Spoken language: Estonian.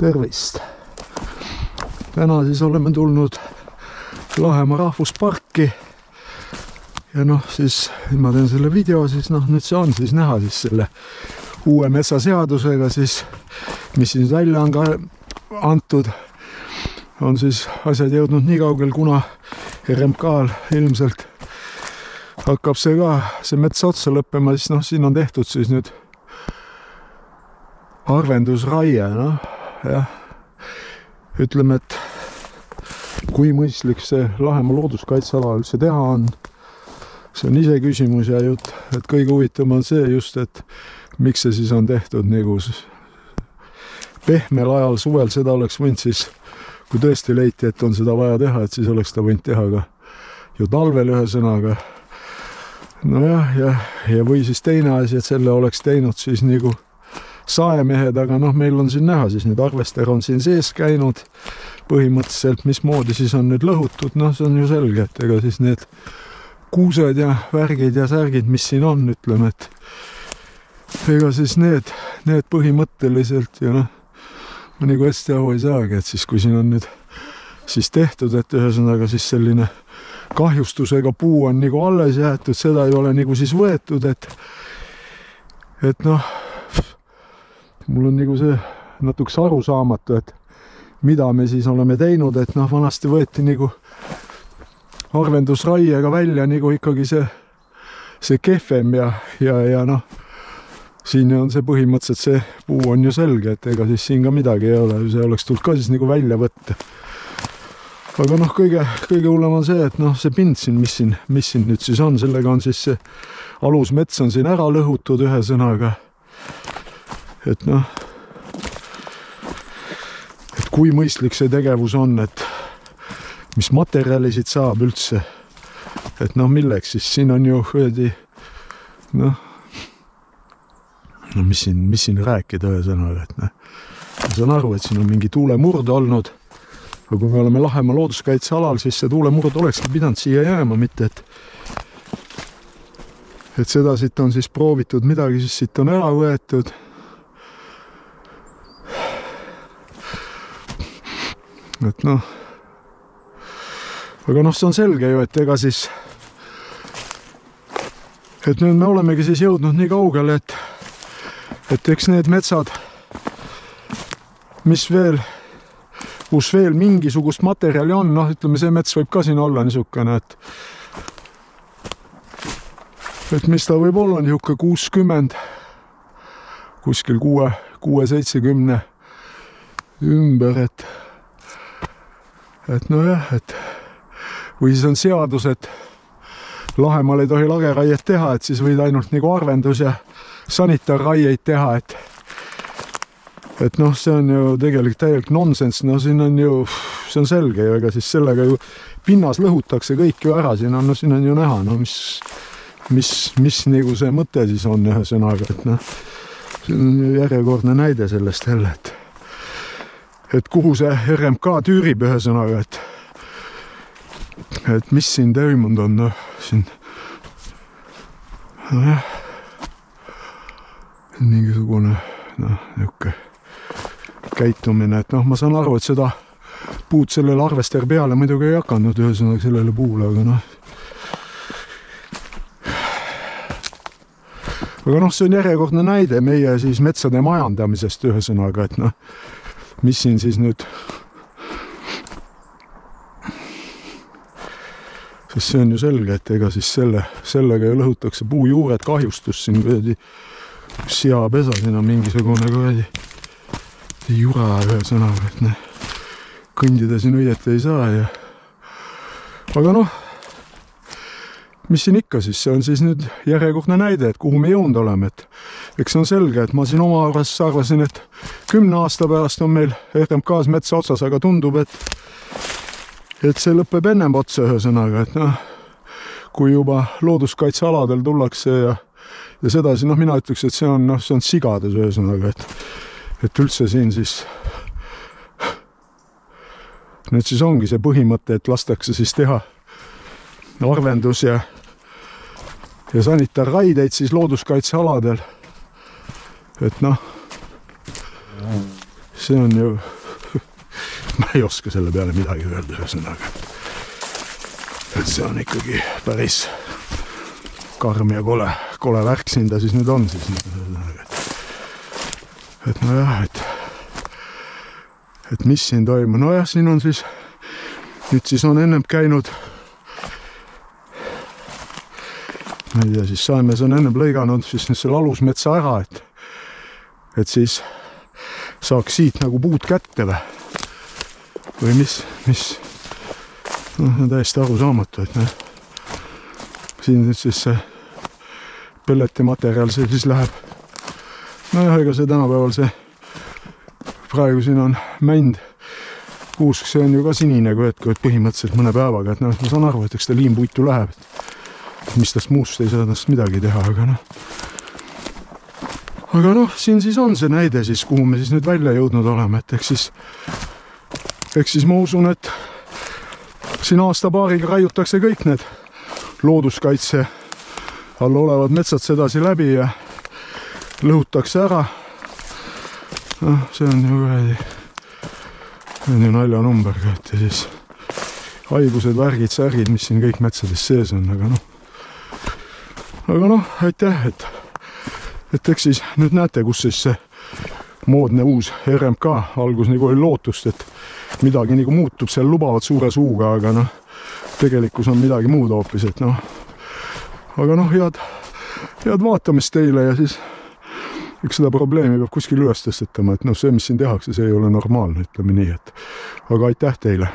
Tervist! Täna siis oleme tulnud Lahemaa rahvusparki ja noh, siis ma teen selle video, siis noh, nüüd see on siis näha siis selle uue metsaseadusega siis, mis siis välja on ka antud, on siis asjad jõudnud nii kaugel, kuna RMK-l ilmselt hakkab see mets otsa lõppema, siis noh, siin on tehtud siis nüüd arvendusraie, noh, jah, ütleme, et kui mõistlik see Lahemaa looduskaitseala üldse teha on, see on ise küsimus ja jutt, et kõige huvitavam on see just, et miks see siis on tehtud nagu pehmel ajal suvel, seda oleks võinud siis, kui tõesti leiti, et on seda vaja teha, et siis oleks ta võinud teha ka ju talvel ühesõnaga. Nojah, ja või siis teine asi, et selle oleks teinud siis nagu saemehed, aga noh, meil on siin näha siis nüüd arvester on siin sees käinud põhimõtteliselt, mismoodi siis on nüüd lõhutud, noh, see on ju selge, et ega siis need kuused ja värgid ja särgid, mis siin on, ütleme, et ega siis need põhimõtteliselt ja noh, ma nagu hästi aru ei saagi, et siis kui siin on nüüd siis tehtud, et ühesõnaga siis selline kahjustusega puu on nagu alles jäetud, seda ei ole nagu siis võetud, et noh, mul on nagu see natuks arusaamatu, et mida me siis oleme teinud, et noh, vanasti võeti nagu arvendusraiega välja nagu ikkagi see kehvem ja noh, siin on see põhimõtteliselt see puu on ju selge, et ega siis siin ka midagi ei ole, see oleks tulnud ka siis nagu välja võtta. Aga noh, kõige hullem on see, et noh, see pind siin, mis siin nüüd siis on, sellega on siis see alusmets on siin ära lõhutud ühesõnaga. Et noh, et kui mõistlik see tegevus on, et mis materjalisid saab üldse, et noh, milleks siis siin on ju noh, mis siin rääkida ühesõnaga, et noh, ma saan aru, et siin on mingi tuulemurd olnud, aga kui me oleme Lahemaa looduskaitsealal, siis see tuulemurd olekski pidanud siia jääma, mitte et seda siit on siis proovitud, midagi siis siit on ära võetud. Et noh, aga noh, see on selge ju, et ega siis, et nüüd me olemegi siis jõudnud nii kaugele, et eks need metsad, mis veel, kus veel mingisugust materjali on, noh, ütleme, see mets võib ka siin olla niisugune, et mis ta võib olla, niisugune 60, kuskil 6-70 ümber, et nojah, et või siis on seadus, et Lahemaal ei tohi lageraiet teha, et siis võid ainult nagu arvendus ja sanitarraieid teha, et noh, see on ju tegelikult täielik nonsense, no siin on ju, see on selge ju, ega siis sellega ju pinnas lõhutakse kõik ju ära, siin on ju näha, no mis nagu see mõte siis on ühesõnaga, et noh, see on ju järjekordne näide sellest jälle, et kuhu see RMK tüürib ühesõnaga, et mis siin toimunud on, noh, siin nojah, mingisugune, noh, niisugune käitumine, et noh, ma saan aru, et seda puud sellele arvester peale muidugi ei hakanud ühesõnaga sellele puule, aga noh, see on järjekordne näide meie siis metsade majandamisest ühesõnaga, et noh, mis siin siis nüüd, sest see on ju selge, et ega siis sellega ju lõhutakse puu juured kahjustus siin kuidagi seapesa, siin on mingisugune kuidagi jura ühesõnaga, et ne, kõndida siin õieti ei saa ja aga noh, mis siin ikka siis, see on siis nüüd järjekordne näide, et kuhu me jõudnud oleme, et eks see on selge, et ma siin oma arvasin, et 10 aasta pärast on meil RMK-s metsa otsas, aga tundub, et see lõpeb ennem otsa ühesõnaga, et noh, kui juba looduskaitsealadel tullakse ja sedasi, noh, mina ütleks, et see on sigadus ühesõnaga, et üldse siin siis nüüd siis ongi see põhimõte, et lastakse siis teha arvendus ja sanitarraideid siis looduskaitsealadel, et noh, see on ju, ma ei oska selle peale midagi öelda ühesõnaga. Et see on ikkagi päris karm ja kole värk siin ta siis nüüd on siis. Et nojah, et mis siin toimub. Nojah, siin on siis, nüüd siis on ennem käinud, ma ei tea, siis Saimees on ennem lõiganud siis selle alusmetsa ära, et siis saaks siit nagu puud kätte või mis, on täiesti aru saamatu, et siin nüüd siis see pelletimaterjal see siis läheb. Nojah, ega see tänapäeval see, praegu siin on mänd kuusk, see on ju ka sinine, kui põhimõtteliselt mõne päevaga, et ma saan aru, et eks ta liimpuitu läheb, et mis tast muust ei saa tast midagi teha, aga siin siis on see näide siis, kuhu me siis nüüd välja jõudnud oleme, et eks siis ma usun, et siin aasta-paariga raiutakse kõik need looduskaitse all olevad metsad sedasi läbi ja lõhutakse ära. See on ju naljanumber, et siis haigused, värgid, särgid, mis siin kõik metsades sees on, aga aitäh, et eks siis nüüd näete, kus siis see moodne uus RMK algus nagu oli lootust, et midagi nagu muutub, seal lubavad suure suuga, aga tegelikkus on midagi muud hoopis, et aga head vaatamist teile ja siis eks seda probleemi peab kuskil üles tõstetama, et see, mis siin tehakse, see ei ole normaalne, ütleme nii, et aga aitäh teile!